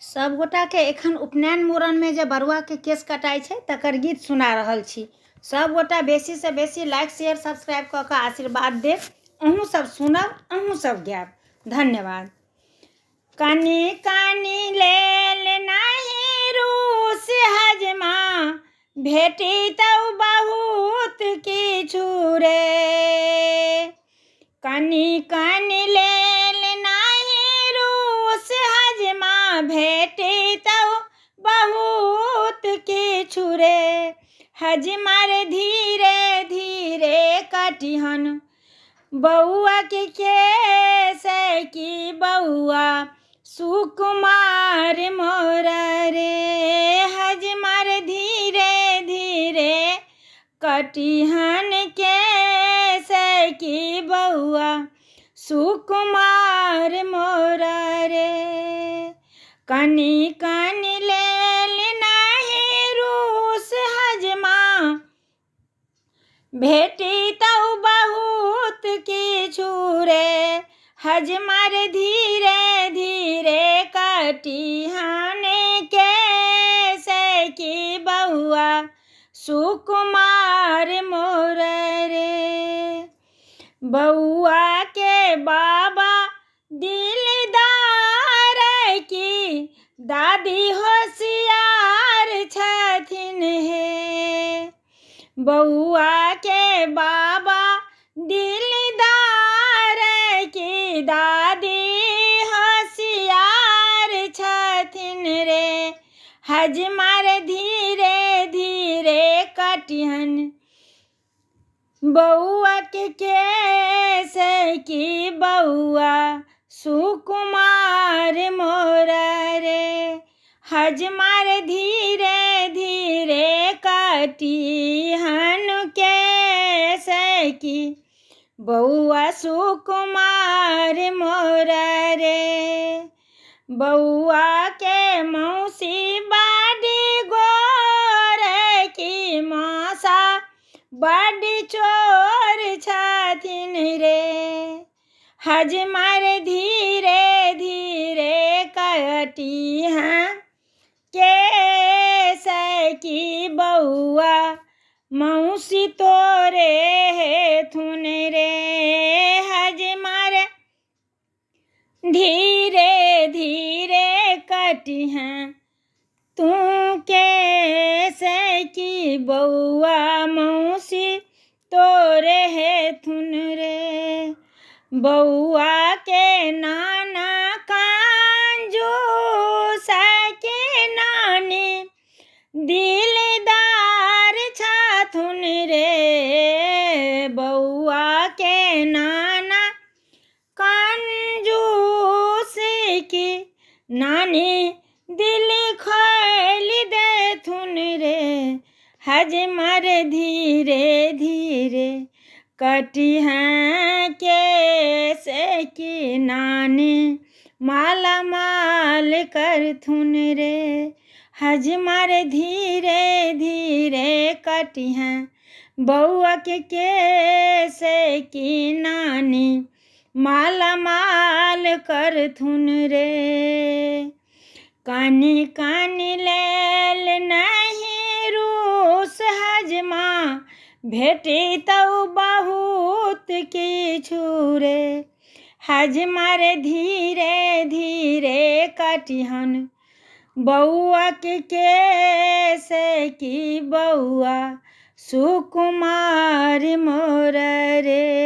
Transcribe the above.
सब गोटा के एखन उपनयन मूड़न में जे बरुआ के केश कटाई छै तकर गीत सुना रहल छी। सब गोटा बेसी से बेसी लाइक शेयर सब्सक्राइब क के आशीर्वाद देव। अहूँ सब सुनब, अहूँ सब गायब। धन्यवाद। कानी कानी लेल नाही रूस हजमा, भेटी तौ बहुत किछु रे। कानी कानी लेल नाही रूस हजमा, भेटी तौ बहुत किछु रे। हजमा रे धीरे धीरे कटिहन, बउआ के केस की बउआ सुकुमार मोरा रे। हजमा रे धीरे धीरे कटिहन केस की बउआ सुकुमार मोरा रे। कानी कानी लेल नाही रूस हजमा, भेटी तौ बहुत किछु रे। हजमा रे धीरे धीरे कटिहन केस की बउआ सुकुमार मोर रे। बउआ के बाबा दिलदार की दादी होशियार छथिन हे। बउआ के बाबा दिलदार की दादी होशियार छथिन रे। हजमा रे धीरे धीरे कटिहन, बउआ के केस की बउआ सुकुमार मोरा रे। हजमा रे धीरे धीरे कटिहन केस की बउआ सुकुमार मोरा रे। बउआ के मौसी बाडी गोर की मासा बड़ी चोर छथिन रे। हजमा रे धीरे धीरे कटिहन केस की बउआ मौसी तोरे हेथुन रे। हजमा रे धीरे धीरे कटिहन तू केस की बउआ मौसी तोरे हेथुन रे। बउआ के नाना कंजूस के नानी दिलदार छथुन रे। बउआ के नाना कंजूस की नानी दिल खोल देथुन रे। हजमा रे धीरे धीरे कटिहन केस की नानी माला माल करथुन रे। हजमा रे धीरे धीरे कटिहन बउआ के केस की नानी माला माल करथुन रे। कानी कानी लेल नहीं रूस हजमा, भेटी तौ बहुत किछु रे। हजमा रे धीरे धीरे कटिहन बउआ के केस की बउआ सुकुमार मोर रे।